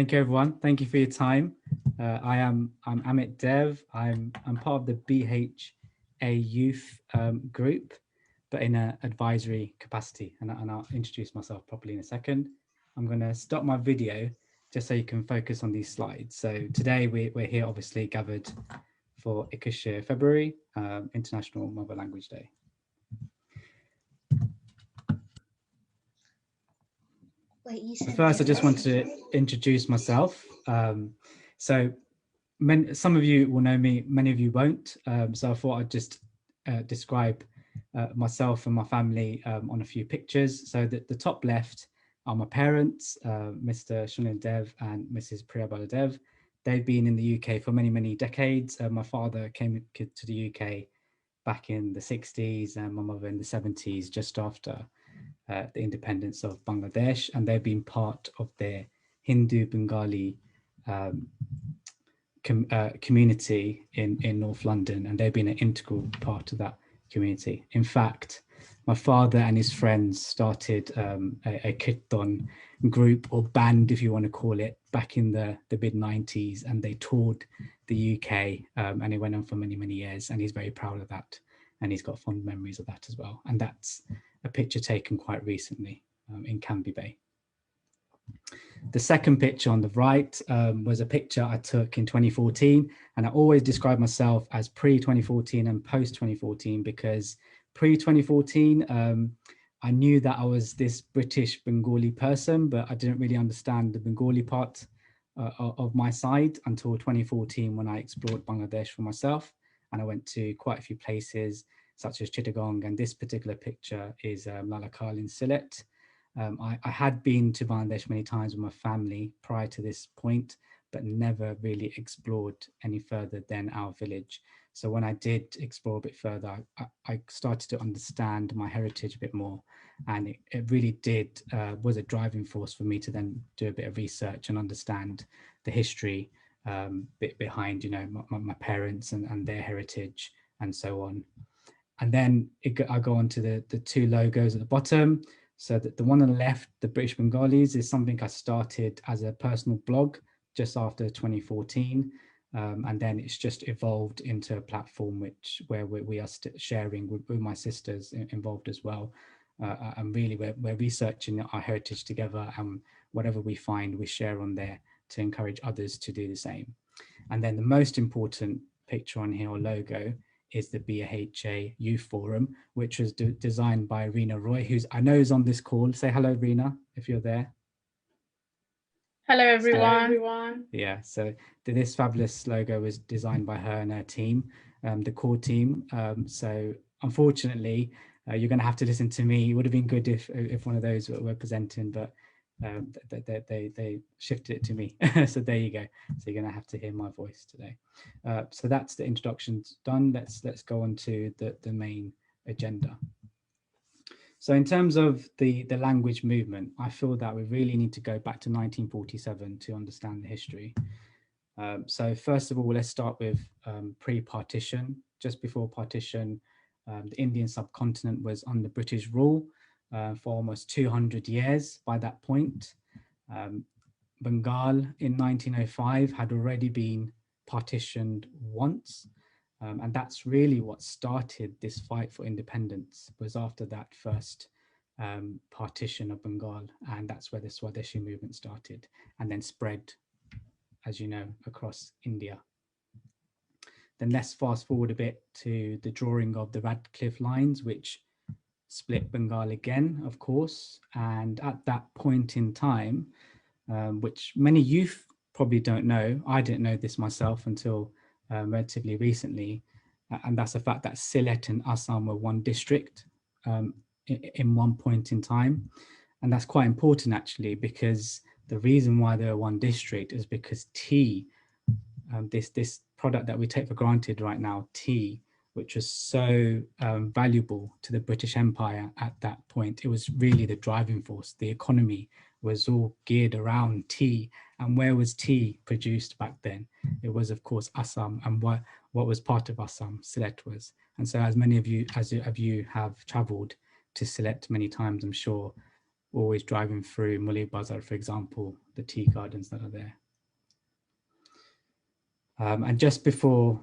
Thank you, everyone. Thank you for your time. I'm Amit Dev. I'm part of the BHA Youth group, but in an advisory capacity. And I'll introduce myself properly in a second. I'm going to stop my video just so you can focus on these slides. So today we're here, obviously gathered for Ekushey February, International Mother Language Day. First, I just want to introduce myself. Some of you will know me, many of you won't. So I thought I'd just describe myself and my family on a few pictures. So the top left are my parents, Mr. Shunil Dev and Mrs. Priyabala Dev. They've been in the UK for many, many decades. My father came to the UK back in the 60s and my mother in the 70s, just after the independence of Bangladesh, and they've been part of their Hindu Bengali community in North London, and they've been an integral part of that community. In fact, my father and his friends started a kirtan group or band, if you want to call it, back in the mid-90s, and they toured the UK, and it went on for many, many years, and he's very proud of that, and he's got fond memories of that as well. And that's a picture taken quite recently in Canby Bay. The second picture on the right was a picture I took in 2014, and I always describe myself as pre-2014 and post-2014 because pre-2014, I knew that I was this British Bengali person, but I didn't really understand the Bengali part of my side until 2014 when I explored Bangladesh for myself, and I went to quite a few places such as Chittagong, and this particular picture is Malakal in Sylhet. I had been to Bangladesh many times with my family prior to this point, but never really explored any further than our village. So when I did explore a bit further, I started to understand my heritage a bit more, and it really was a driving force for me to then do a bit of research and understand the history bit behind, my parents and their heritage and so on. And then I go on to the two logos at the bottom. So the one on the left, the British Bengalis, is something I started as a personal blog just after 2014. And then it's just evolved into a platform where we are sharing with my sisters involved as well. And really we're researching our heritage together, and whatever we find, we share on there to encourage others to do the same. And then the most important picture on here, or logo, is the BHA Youth Forum, which was designed by Rina Roy, who's I know is on this call. Say hello, Rina, if you're there. Hello, everyone. Yeah, so this fabulous logo was designed by her and her team, the core team. So unfortunately, you're going to have to listen to me. It would have been good if one of those were presenting, but they shifted it to me. So there you go. So you're going to have to hear my voice today. So that's the introductions done. Let's go on to the main agenda. So in terms of the language movement, I feel that we really need to go back to 1947 to understand the history. So first of all, let's start with pre-partition. Just before partition, the Indian subcontinent was under British rule for almost 200 years by that point. Bengal in 1905 had already been partitioned once. And that's really what started this fight for independence, was after that first partition of Bengal. And that's where the Swadeshi movement started and then spread, as you know, across India. Then let's fast forward a bit to the drawing of the Radcliffe lines, which split Bengal again, of course. And at that point in time, which many youth probably don't know, I didn't know this myself until relatively recently, and that's the fact that Sylhet and Assam were one district in one point in time. And that's quite important actually, because the reason why they were one district is because tea, this product that we take for granted right now, tea, which was so valuable to the British Empire at that point, it was really the driving force. The economy was all geared around tea. And where was tea produced back then? It was, of course, Assam, and what was part of Assam, Sylhet was. And so as many of you have traveled to Sylhet many times, I'm sure, always driving through Muli Bazar, for example, the tea gardens that are there. And just before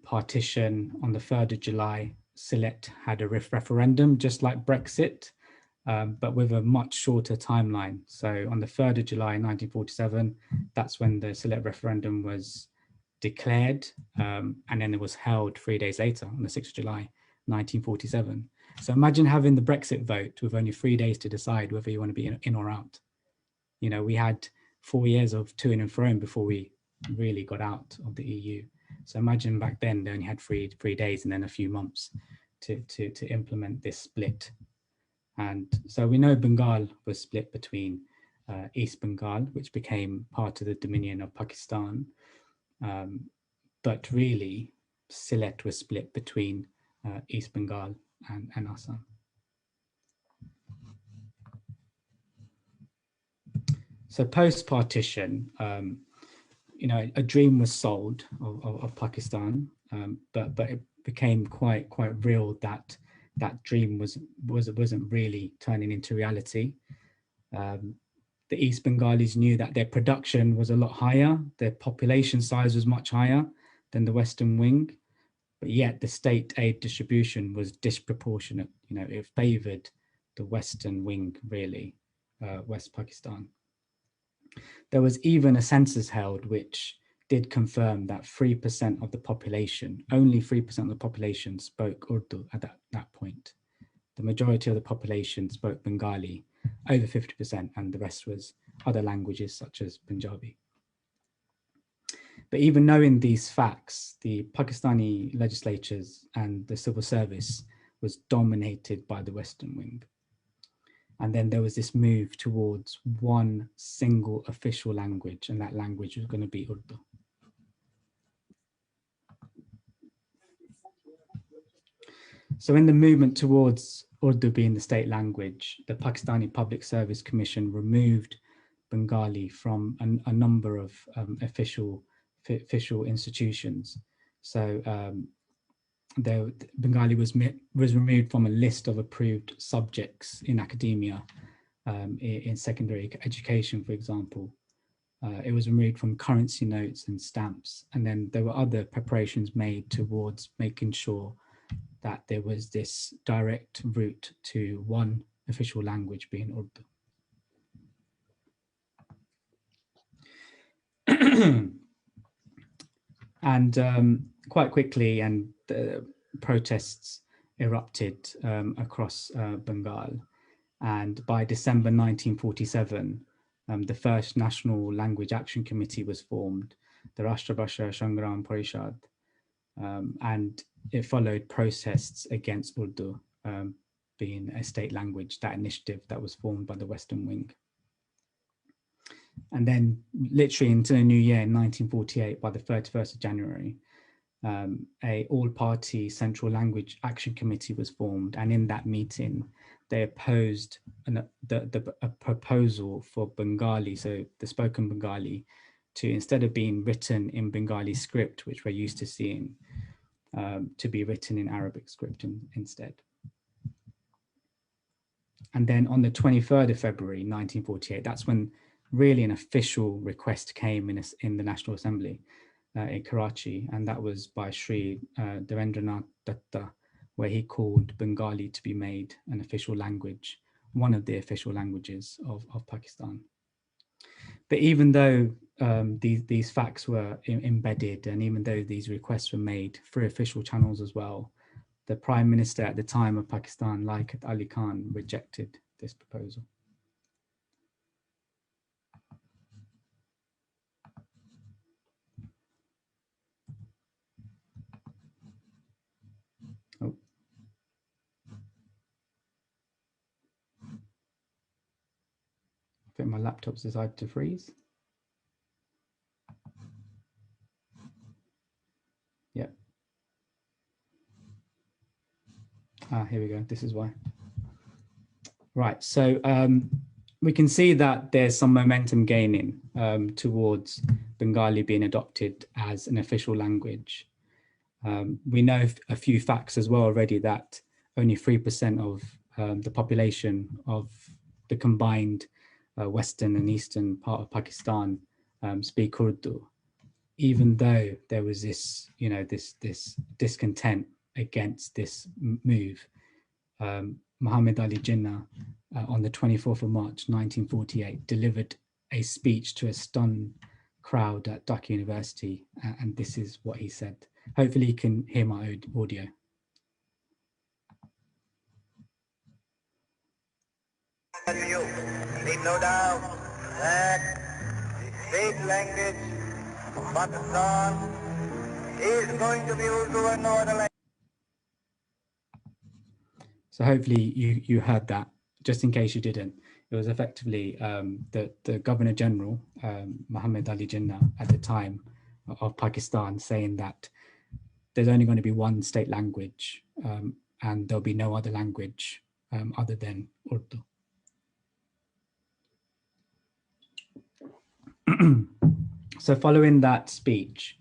partition, on the 3rd of July, Sylhet had a referendum, just like Brexit, but with a much shorter timeline. So on the 3rd of July 1947, that's when the Sylhet referendum was declared, and then it was held 3 days later on the 6th of July 1947. So imagine having the Brexit vote with only 3 days to decide whether you want to be in or out. You know, we had 4 years of to and fro before we really got out of the EU. So imagine back then they only had three days and then a few months to implement this split. And so we know Bengal was split between East Bengal, which became part of the Dominion of Pakistan. But really, Sylhet was split between East Bengal and Assam. So post-partition, you know, a dream was sold of Pakistan, but it became quite real that that dream wasn't really turning into reality. The East Bengalis knew that their production was a lot higher, their population size was much higher than the Western Wing, but yet the state aid distribution was disproportionate. You know, it favored the Western Wing, really, West Pakistan. There was even a census held which did confirm that 3% of the population, only 3% of the population spoke Urdu at that point. The majority of the population spoke Bengali, over 50%, and the rest was other languages such as Punjabi. But even knowing these facts, the Pakistani legislatures and the civil service was dominated by the Western Wing. And then there was this move towards one single official language, and that language was going to be Urdu. So in the movement towards Urdu being the state language, the Pakistani Public Service Commission removed Bengali from a number of official institutions. So Bengali was removed from a list of approved subjects in academia, in secondary education, for example. It was removed from currency notes and stamps. And then there were other preparations made towards making sure that there was this direct route to one official language being Urdu. And quite quickly, and protests erupted across Bengal. And by December 1947, the first National Language Action Committee was formed, the Rashtra Bhasha Sangram Parishad, and it followed protests against Urdu being a state language, that initiative that was formed by the Western Wing. And then literally into the new year in 1948, by the 31st of January, a all-party Central Language Action Committee was formed. And in that meeting, they opposed a proposal for Bengali, so the spoken Bengali, to, instead of being written in Bengali script, which we're used to seeing, to be written in Arabic script instead. And then on the 23rd of February, 1948, that's when really an official request came in the National Assembly in Karachi, and that was by Sri Devendranath Datta, where he called Bengali to be made an official language, one of the official languages of Pakistan. But even though these facts were embedded, and even though these requests were made through official channels as well, the Prime Minister at the time of Pakistan, Liaquat Ali Khan, rejected this proposal. Oh. I think my laptop's decided to freeze. Yep. Here we go. This is why. Right. So we can see that there's some momentum gaining towards Bengali being adopted as an official language. We know a few facts as well already, that only 3% of the population of the combined western and eastern part of Pakistan speak Urdu, even though there was this, this discontent against this move. Muhammad Ali Jinnah on the 24th of March 1948 delivered a speech to a stunned crowd at Dhaka University, and this is what he said. Hopefully you can hear my audio. You need no doubt that the state language of Pakistan is going to be Urdu and no other language. So hopefully you heard that. Just in case you didn't, it was effectively the Governor General, Muhammad Ali Jinnah, at the time of Pakistan, saying that there's only going to be one state language and there'll be no other language other than Urdu. So following that speech,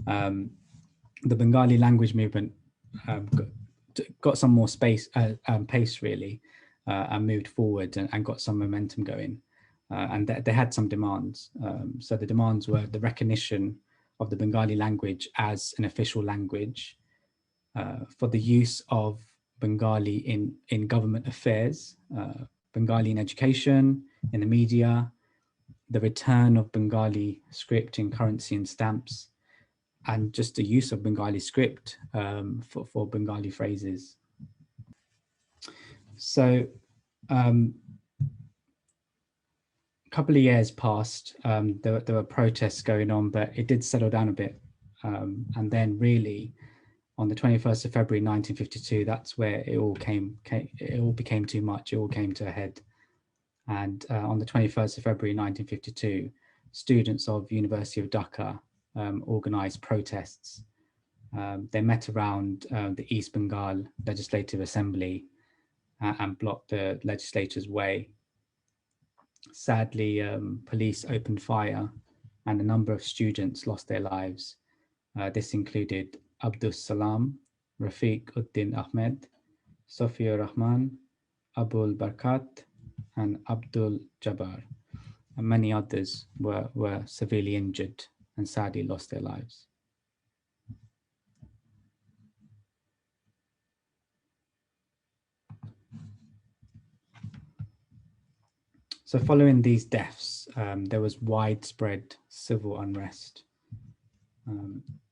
the Bengali language movement got some more pace really, and moved forward and got some momentum going. And they had some demands. So the demands were the recognition of the Bengali language as an official language, for the use of Bengali in government affairs, Bengali in education, in the media, the return of Bengali script in currency and stamps, and just the use of Bengali script for Bengali phrases. So a couple of years passed, there were protests going on, but it did settle down a bit. And then really on the 21st of February 1952, that's where it all became too much, it all came to a head. And on the 21st of February 1952, students of University of Dhaka organised protests. They met around the East Bengal Legislative Assembly and blocked the legislature's way. Sadly, police opened fire and a number of students lost their lives. This included Abdus Salam, Rafiq Uddin Ahmed, Sofia Rahman, Abul Barkat, and Abdul Jabbar, and many others were severely injured and sadly lost their lives. So following these deaths, there was widespread civil unrest.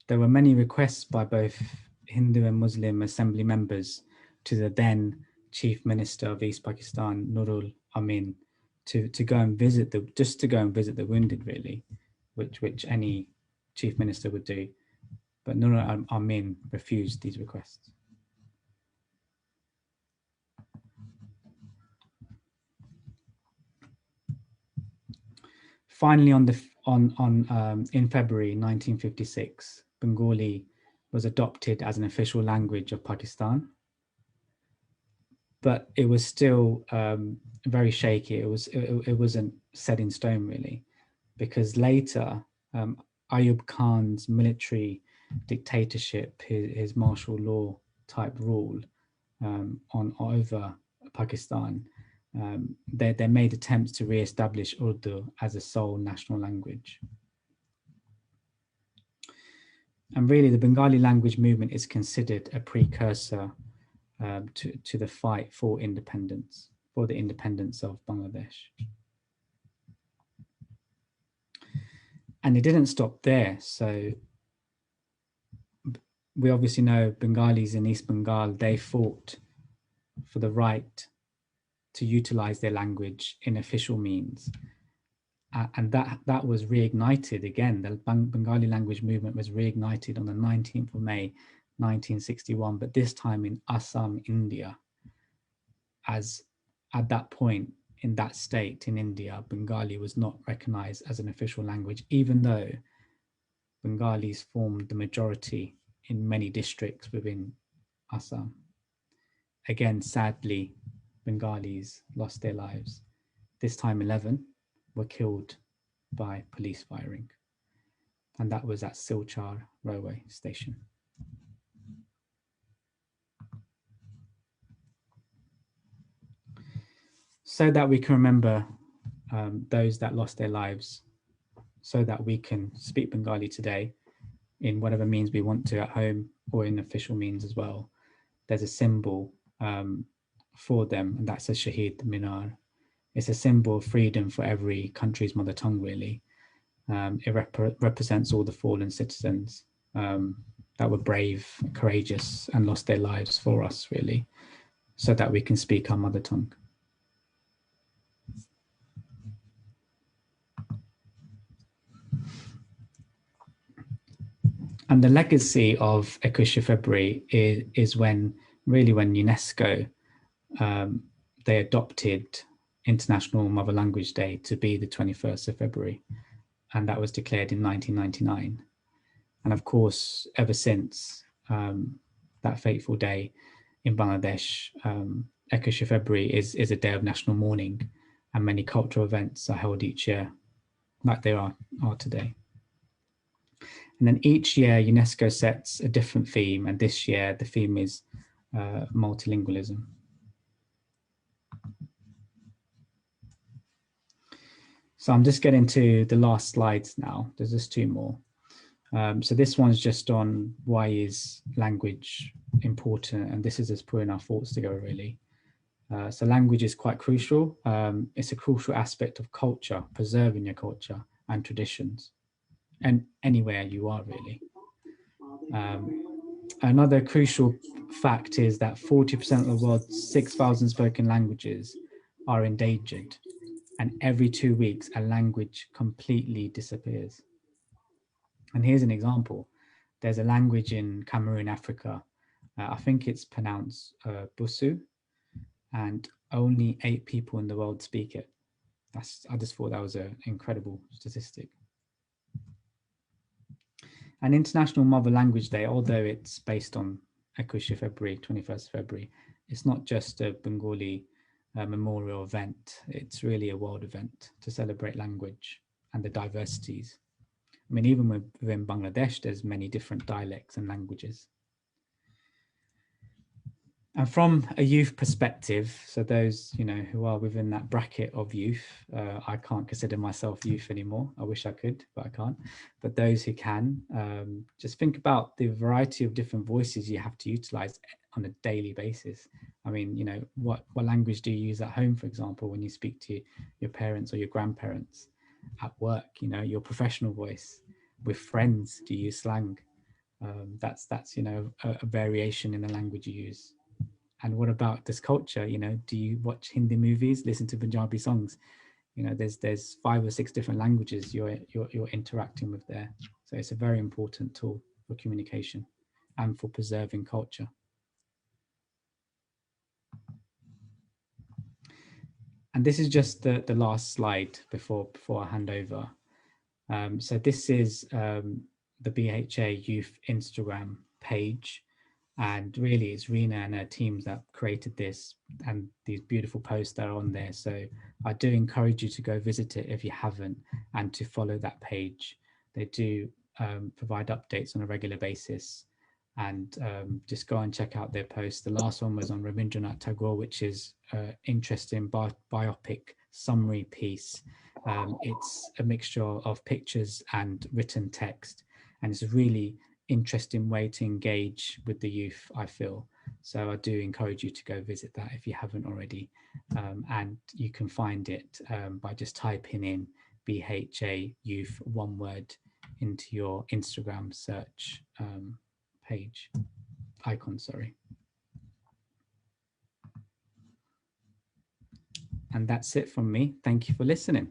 There were many requests by both Hindu and Muslim assembly members to the then Chief Minister of East Pakistan, Nurul Amin, to go and visit the wounded, really, which any Chief Minister would do. But Nurul Amin refused these requests. Finally, in February 1956, Bengali was adopted as an official language of Pakistan, but it was still very shaky. It wasn't set in stone really, because later Ayub Khan's military dictatorship, his martial law type rule over Pakistan, they made attempts to re-establish Urdu as a sole national language. And really, the Bengali language movement is considered a precursor to the fight for independence, for the independence of Bangladesh. And it didn't stop there. So we obviously know Bengalis in East Bengal, they fought for the right to utilize their language in official means. And that was reignited again. The Bengali language movement was reignited on the 19th of May, 1961, but this time in Assam, India, as at that point in that state in India, Bengali was not recognized as an official language, even though Bengalis formed the majority in many districts within Assam. Again, sadly, Bengalis lost their lives. This time 11 were killed by police firing. And that was at Silchar railway station. so that we can remember those that lost their lives, so that we can speak Bengali today in whatever means we want to at home or in official means as well. There's a symbol for them, and that's a Shaheed Minar. It's a symbol of freedom for every country's mother tongue, really. It represents all the fallen citizens that were brave, courageous, and lost their lives for us, really, so that we can speak our mother tongue. And the legacy of Ekushey February is when UNESCO, they adopted International Mother Language Day to be the 21st of February. And that was declared in 1999. And of course, ever since that fateful day in Bangladesh, Ekushey February is a day of national mourning, and many cultural events are held each year, like they are today. And then each year, UNESCO sets a different theme, and this year the theme is multilingualism. So I'm just getting to the last slides now. There's just two more. So this one's just on why is language important, and this is just putting our thoughts together, really. So language is quite crucial. It's a crucial aspect of culture, preserving your culture and traditions, and anywhere you are, really. Another crucial fact is that 40% of the world's 6,000 spoken languages are endangered, and every 2 weeks a language completely disappears. And here's an example. There's a language in Cameroon, Africa. I think it's pronounced Busu, and only 8 people in the world speak it. I just thought that was an incredible statistic. And International Mother Language Day, although it's based on Ekushey February, 21st February, it's not just a Bengali memorial event. It's really a world event to celebrate language and the diversities. I mean, even within Bangladesh, there's many different dialects and languages. And from a youth perspective, so those, who are within that bracket of youth, I can't consider myself youth anymore. I wish I could, but I can't. But those who can, just think about the variety of different voices you have to utilize on a daily basis. I mean, what language do you use at home, for example, when you speak to your parents or your grandparents? At work, your professional voice. With friends, do you use slang? That's a variation in the language you use. And what about this culture? Do you watch Hindi movies, listen to Punjabi songs? There's 5 or 6 different languages you're interacting with there. So it's a very important tool for communication and for preserving culture. And this is just the last slide before I hand over. So this is the BHA Youth Instagram page. And really, it's Rena and her teams that created this, and these beautiful posts that are on there. So I do encourage you to go visit it if you haven't, and to follow that page. They do provide updates on a regular basis, and just go and check out their posts. The last one was on Rabindranath Tagore, which is an interesting biopic summary piece. It's a mixture of pictures and written text, and it's a really interesting way to engage with the youth, I feel. So I do encourage you to go visit that if you haven't already. And you can find it by just typing in BHA Youth, one word, into your Instagram search icon, sorry. And that's it from me. Thank you for listening.